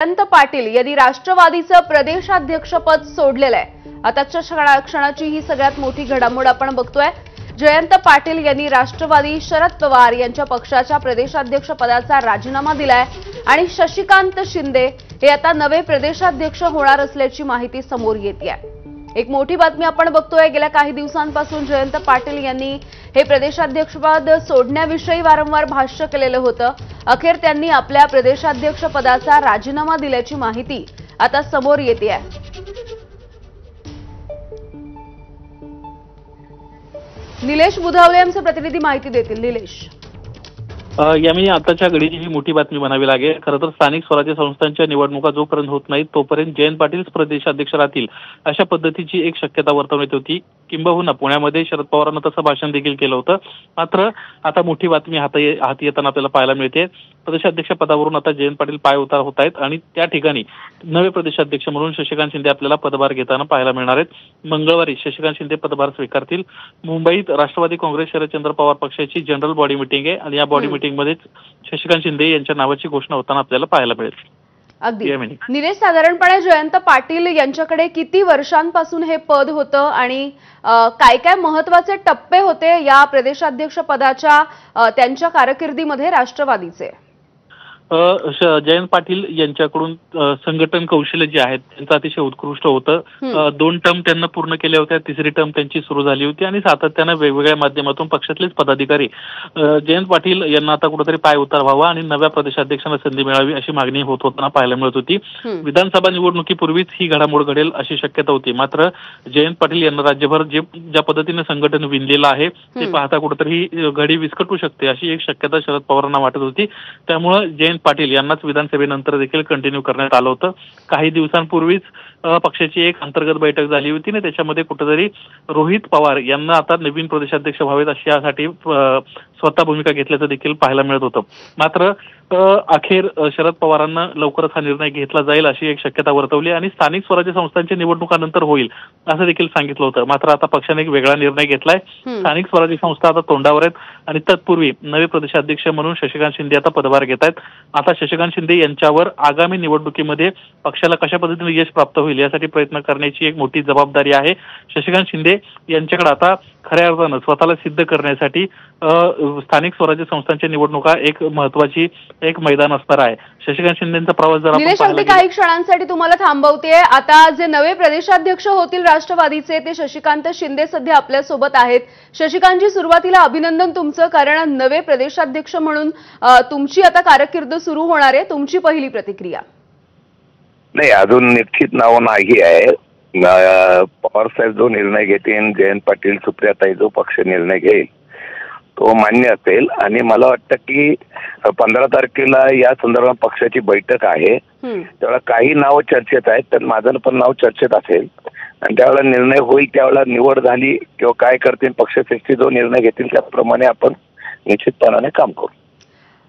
जयंत पाटील यांनी राष्ट्रवादीचं प्रदेशाध्यक्षपद सोडलेलं आहे। आताच्या क्षणाची ही सगळ्यात मोठी घडामोड आपण बघतोय। जयंत पाटील यांनी राष्ट्रवादी शरद पवार यांच्या पक्षाच्या प्रदेशाध्यक्षपदाचा राजीनामा दिलाय आणि शशिकांत शिंदे हे आता नवे प्रदेशाध्यक्ष होणार असल्याची माहिती समोर येते आहे। एक मोठी बातमी आपण बघतोय। गेल्या काही दिवसांपासून जयंत पाटील यांनी हे प्रदेशाध्यक्षपद सोडण्याविषयी वारंवार भाष्य केलेलं होतं। अखेर त्यांनी आपल्या प्रदेशाध्यक्ष पदाचा राजीनामा दिल्याची माहिती आता समोर येते आहे। निलेश बुधावले आमचे प्रतिनिधी माहिती देतील। निलेश, यामिनी आताच्या घडीची ही मोठी बातमी म्हणावी लागेल। खरं तर स्थानिक स्वराज्य संस्थांच्या निवडणुका जोपर्यंत होत नाहीत तोपर्यंत जयंत पाटील प्रदेशाध्यक्ष राहतील अशा पद्धतीची एक शक्यता वर्तवण्यात होती। किंबहुना पुण्यामध्ये शरद पवारांना तसं भाषण देखील केलं होतं। मात्र आता मोठी बातमी हाती येताना आपल्याला पाहायला मिळते। प्रदेशाध्यक्ष पदावरून आता जयंत पाटील पायउतार होत आहेत आणि त्या ठिकाणी नवे प्रदेशाध्यक्ष म्हणून शशिकांत शिंदे आपल्याला पदभार घेताना पाहायला मिळणार आहेत। मंगळवारी शशिकांत शिंदे पदभार स्वीकारतील। मुंबईत राष्ट्रवादी काँग्रेस शरदचंद्र पवार पक्षाची जनरल बॉडी मीटिंग आहे आणि या बॉडी मीटिंगमध्येच शशिकांत शिंदे यांच्या नावाची घोषणा होताना आपल्याला पाहायला मिळेल। अगदी निलेश, साधारणपणे जयंत पाटील यांच्याकडे किती वर्षांपासून हे पद होतं आणि काय काय महत्त्वाचे टप्पे होते या प्रदेशाध्यक्ष पदाच्या त्यांच्या कारकिर्दीमध्ये राष्ट्रवादीचे? जयंत पाटील यांच्याकडून संघटन कौशल्य जे आहेत त्यांचं अतिशय उत्कृष्ट होतं। 2 टर्म त्यांना पूर्ण केल्या होत्या, तिसरी टर्म त्यांची सुरू झाली होती आणि सातत्यानं वेगवेगळ्या माध्यमातून पक्षातलेच पदाधिकारी जयंत पाटील यांना आता कुठेतरी पाय उतार व्हावा आणि नव्या प्रदेशाध्यक्षांना संधी मिळावी अशी मागणी होत होताना पाहायला मिळत होती। विधानसभा निवडणुकीपूर्वीच ही घडामोड घडेल अशी शक्यता होती। मात्र जयंत पाटील यांना राज्यभर ज्या पद्धतीने संघटन विणलेलं आहे ते पाहता कुठेतरी घडी विस्कटू शकते अशी एक शक्यता शरद पवारांना वाटत होती। त्यामुळे जयंत पाटील यांनाच विधानसभेनंतर देखील कंटिन्यू करण्यात आलं होतं। काही दिवसांपूर्वीच पक्षाची एक अंतर्गत बैठक झाली होती आणि त्याच्यामध्ये कुठेतरी रोहित पवार यांना आता नवीन प्रदेशाध्यक्ष व्हावेत अशी यासाठी स्वतः भूमिका घेतल्याचं देखील पाहायला मिळत होतं। मात्र अखेर शरद पवारांना लवकरच हा निर्णय घेतला जाईल अशी एक शक्यता वर्तवली आणि स्थानिक स्वराज्य संस्थांच्या निवडणुकानंतर होईल असं देखील सांगितलं होतं। मात्र आता पक्षाने एक वेगळा निर्णय घेतलाय। स्थानिक स्वराज्य संस्था आता तोंडावर आहेत आणि तत्पूर्वी नवे प्रदेशाध्यक्ष म्हणून शशिकांत शिंदे आता पदभार घेत आहेत। आता शशिकांत शिंदे यांच्यावर आगामी निवडणुकीमध्ये पक्षाला कशा पद्धतीने यश प्राप्त होईल यासाठी प्रयत्न करण्याची एक मोठी जबाबदारी आहे। शशिकांत शिंदे यांच्याकडे आता खऱ्या अर्थानं स्वतःला सिद्ध करण्यासाठी स्थानिक स्वराज्य संस्थांच्या निवडणुका एक महत्वाची एक मैदान असणार आहे। शशिकांत शिंदेचा प्रवास जर आपण काही क्षणांसाठी तुम्हाला थांबवते। आता जे नवे प्रदेशाध्यक्ष होतील राष्ट्रवादीचे ते शशिकांत शिंदे सध्या आपल्या सोबत आहेत। शशिकांतजी, सुरुवातीला अभिनंदन तुमचं, कारण नवे प्रदेशाध्यक्ष म्हणून तुमची आता कारकीर्द सुरू होणार आहे। तुमची पहिली प्रतिक्रिया? नाही, अजून निश्चित नाव नाही आहे। पवार साहेब जो निर्णय घेतील, जयंत पाटील सुप्रियाताई जो पक्ष निर्णय घेईल तो मान्य असेल आणि मला वाटतं की 15 तारखेला या संदर्भात पक्षाची बैठक आहे। त्यावेळेला काही नाव चर्चेत आहेत, तर माझं पण नाव चर्चेत असेल आणि त्यावेळेला निर्णय होईल, त्यावेळेला निवड झाली किंवा काय करतील पक्षश्रेष्ठी जो निर्णय घेतील त्याप्रमाणे आपण निश्चितपणाने काम करू।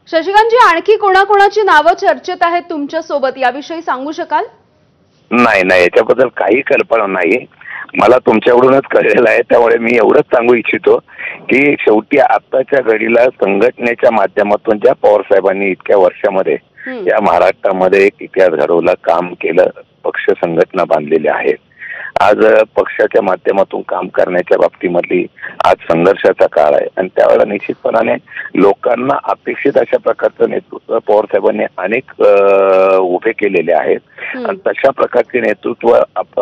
शशिकांतजी, आणखी कोणाकोणाची नावं चर्चेत आहेत तुमच्या सोबत याविषयी सांगू शकाल? नाही, याच्याबद्दल काही कल्पना नाही, मला तुमच्याकडूनच कळलेलं आहे। त्यामुळे मी एवढंच सांगू इच्छितो की शेवटी आताच्या घडीला संघटनेच्या माध्यमातून ज्या पवार साहेबांनी इतक्या वर्षामध्ये या महाराष्ट्रामध्ये एक इतिहास घडवला, काम केलं, पक्ष संघटना बांधलेल्या आहेत, आज पक्षाच्या माध्यमातून काम करण्याच्या बाबतीमधली आज संघर्षाचा काळ आहे आणि त्यावेळेला निश्चितपणाने लोकांना अपेक्षित अशा प्रकारचं नेतृत्व पवार साहेबांनी अनेक उभे केलेले आहेत आणि तशा प्रकारचे नेतृत्व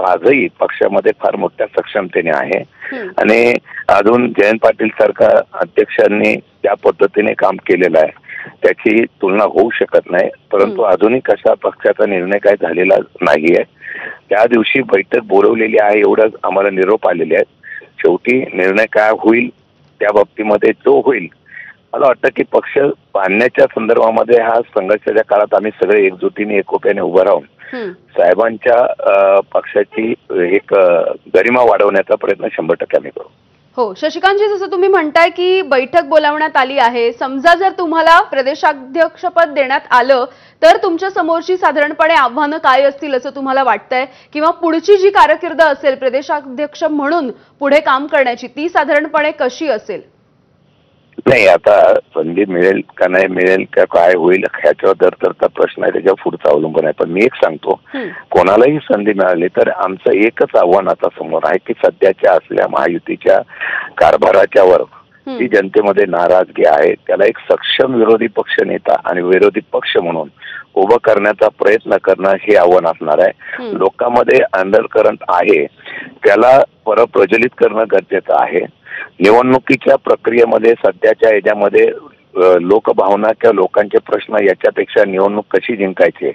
आजही पक्षामध्ये फार मोठ्या सक्षमतेने आहे आणि अजून जयंत पाटील सारखा अध्यक्षांनी ज्या पद्धतीने काम केलेलं आहे त्याची तुलना होऊ शकत नाही। परंतु अजूनही कशा पक्षाचा निर्णय काय झालेला नाहीये। त्या दिवशी बैठक बोलवलेली आहे एवढं आम्हाला निरोप आलेले आहेत। शेवटी निर्णय काय होईल त्या बाबतीमध्ये जो होईल, मला वाटतं की पक्ष बांधण्याच्या संदर्भामध्ये हा संघर्षाच्या काळात आम्ही सगळे एकजुटीने एकोप्याने उभं राहून साहेबांच्या पक्षाची एक गरिमा वाढवण्याचा प्रयत्न 100% आम्ही करू। हो शशिकांतजी, जसं तुम्ही म्हणताय की बैठक बोलावण्यात आली आहे, समजा जर तुम्हाला प्रदेशाध्यक्षपद देण्यात आलं तर तुमच्या समोरची साधारणपणे आव्हानं काय असतील असं तुम्हाला वाटतंय, किंवा पुढची जी कारकीर्द असेल प्रदेशाध्यक्ष म्हणून पुढे काम करण्याची ती साधारणपणे कशी असेल? नाही, आता संधी मिळेल का नाही मिळेल का काय होईल ह्याच्यावर तर प्रश्न आहे, त्याच्यावर पुढचा अवलंबून आहे. पण मी एक सांगतो, कोणालाही संधी मिळाली तर आमचं एकच आव्हान आता समोर आहे की सध्याच्या असलेल्या महायुतीच्या कारभाराच्या वर जी जनतेमध्ये नाराजगी आहे त्याला एक सक्षम विरोधी पक्ष नेता आणि विरोधी पक्ष म्हणून उभं करण्याचा प्रयत्न करणं हे आव्हान असणार आहे. लोकांमध्ये अंडरकरंट आहे त्याला परप्रज्वलित करणं गरजेचं आहे. निवडणुकीच्या प्रक्रियेमध्ये सध्याच्या याच्यामध्ये लोकभावना किंवा लोकांचे प्रश्न याच्यापेक्षा निवडणूक कशी जिंकायची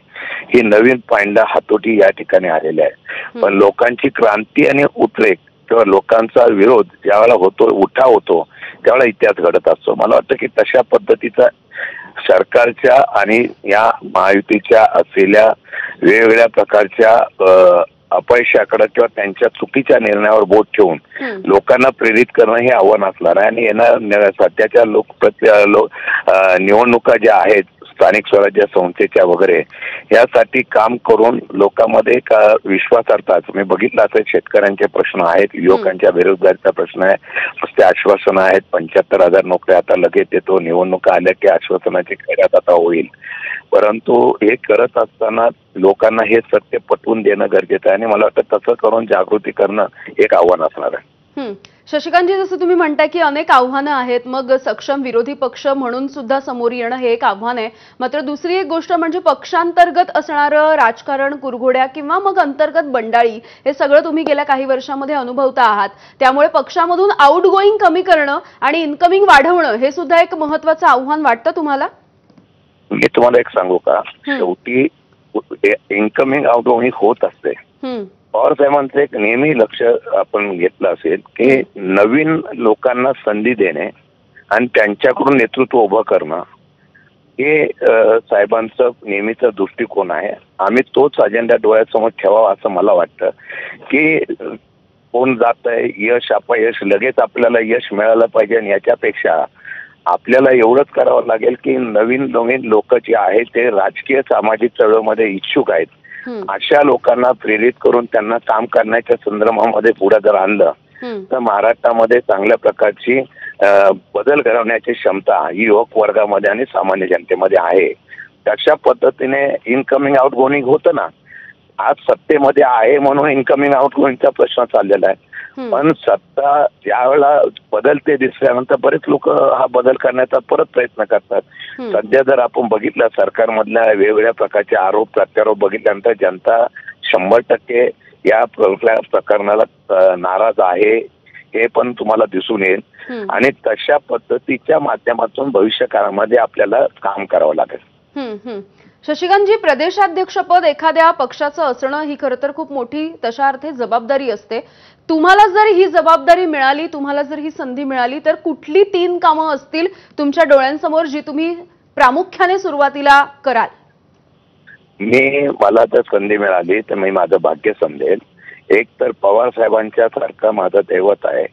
ही नवीन पायंडा हातोटी या ठिकाणी आलेली आहे. पण लोकांची क्रांती आणि उद्रेक किंवा लोकांचा विरोध ज्यावेळेला होतो, उठाव होतो, त्यावेळेला इतिहास घडत असतो. मला वाटतं की तशा पद्धतीचा सरकारच्या आणि या महायुतीच्या असलेल्या वेगवेगळ्या प्रकारच्या अपयशाकडे किंवा त्यांच्या चुकीच्या निर्णयावर बोट ठेवून लोकांना प्रेरित करणं हे आव्हान असणार आहे. आणि येणार सध्याच्या निवडणुका ज्या आहेत स्थानिक स्वराज्य संस्थेच्या वगैरे यासाठी काम करून लोकांमध्ये विश्वासार्थाच मी बघितलं असेल शेतकऱ्यांचे प्रश्न आहेत, युवकांच्या बेरोजगारीचा प्रश्न आहे, नुसते आश्वासनं आहेत. 75,000 नोकऱ्या आता लगेच येतो, निवडणुका आल्या की आश्वासनाची खैरात आता होईल. परंतु हे करत असताना लोकांना हे सत्य पटवून देणं गरजेचं आहे आणि मला वाटतं तसं करून जागृती करणं एक आव्हान असणार आहे. शशिकांतजी, जसं तुम्ही म्हणताय की अनेक आव्हानं आहेत, मग सक्षम विरोधी पक्ष म्हणून सुद्धा समोर येणं हे एक आव्हान आहे. मात्र दुसरी एक गोष्ट म्हणजे पक्षांतर्गत असणारं राजकारण, कुरघोड्या किंवा मग अंतर्गत बंडाळी हे सगळं तुम्ही गेल्या काही वर्षांमध्ये अनुभवता आहात. त्यामुळे पक्षामधून आउटगोईंग कमी करणं आणि इनकमिंग वाढवणं हे सुद्धा एक महत्त्वाचं आव्हान वाटतं तुम्हाला? मी तुम्हाला एक सांगू का, शेवटी इनकमिंग आउटगोईंग होत असते. पवार साहेबांचं एक नेहमी लक्ष आपण घेतलं असेल की नवीन लोकांना संधी देणे आणि त्यांच्याकडून नेतृत्व उभं करणं हे साहेबांचं नेहमीचा दृष्टिकोन आहे. आम्ही तोच अजेंडा डोळ्यासमोर ठेवावा असं मला वाटतं की कोण जात आहे, यश अपयश लगेच आपल्याला यश मिळालं पाहिजे आणि याच्यापेक्षा आपल्याला एवढंच करावं लागेल की नवीन नवीन लोक जे आहेत ते राजकीय सामाजिक चळवळीमध्ये इच्छुक आहेत, अशा लोकांना प्रेरित करून त्यांना काम करण्याच्या संदर्भामध्ये पुढे जर आणलं तर महाराष्ट्रामध्ये चांगल्या प्रकारची बदल घडवण्याची क्षमता ही युवक वर्गामध्ये आणि सामान्य जनतेमध्ये आहे. तशा पद्धतीने इनकमिंग आउटगोईंग होतं ना. आज सत्तेमध्ये आहे म्हणून इनकमिंग आउटगोईंगचा प्रश्न चाललेला आहे. पण सत्ता ज्यावेळेला बदलते दिसल्यानंतर बरेच लोक हा बदल करण्याचा परत प्रयत्न करतात. सध्या जर आपण बघितलं सरकारमधल्या वेगवेगळ्या प्रकारचे आरोप प्रत्यारोप बघितल्यानंतर जनता 100% या प्रकरणाला नाराज आहे हे पण तुम्हाला दिसून येईल आणि तशा पद्धतीच्या माध्यमातून भविष्यकाळामध्ये आपल्याला काम करावं लागेल. शशिकांतजी, प्रदेशाध्यक्षपद एखाद्या पक्षाचं असणं ही खरं तर खूप मोठी तशा अर्थी जबाबदारी असते. तुम्हाला जर ही जबाबदारी मिळाली, तुम्हाला जर ही संधी मिळाली तर कुठली 3 कामं असतील तुमच्या डोळ्यांसमोर जी तुम्ही प्रामुख्याने सुरुवातीला कराल? मला जर संधी मिळाली तर मी माझं भाग्य समजेल. एक तर पवार साहेबांच्या सारखं माझं दैवत आहे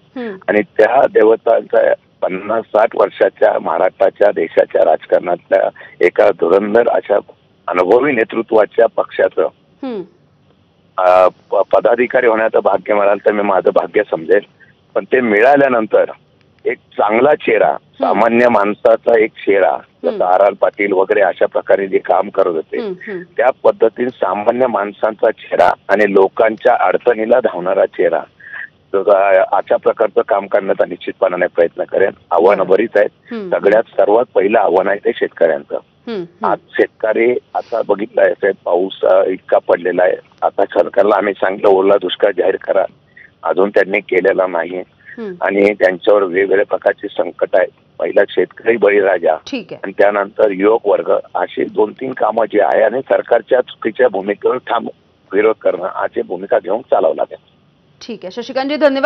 आणि त्या दैवताचा 50-60 वर्षाच्या महाराष्ट्राच्या देशाच्या राजकारणातल्या एका धुरंधर अशा अनुभवी नेतृत्वाच्या पक्षाचं पदाधिकारी होण्याचं भाग्य मिळालं तर मी माझं भाग्य समजेल. पण ते मिळाल्यानंतर एक चांगला चेहरा, सामान्य माणसाचा एक चेहरा, जसं R.R. पाटील वगैरे अशा प्रकारे जे काम करत होते त्या पद्धतीने सामान्य माणसांचा चेहरा आणि लोकांच्या अडचणीला धावणारा चेहरा अशा प्रकारचं काम करण्याचा निश्चितपणाने प्रयत्न करेन. आव्हानं बरीच आहेत. सगळ्यात सर्वात पहिलं आव्हान आहे ते शेतकऱ्यांचं. आज शेतकरी आता बघितलंय पाऊस इतका पडलेला आहे. आता सरकारला आम्ही सांगितलं ओला दुष्काळ जाहीर करा, अजून त्यांनी केलेला नाही आणि त्यांच्यावर वेगवेगळ्या प्रकारची संकट आहेत. पहिला शेतकरी बळीराजा आणि त्यानंतर युवक वर्ग अशी 2-3 कामं जी आहे आणि सरकारच्या चुकीच्या भूमिकेवर ठाम विरोध करणं अशी भूमिका घेऊन चालावं लागेल. ठीक आहे शशिकांतजी, धन्यवाद.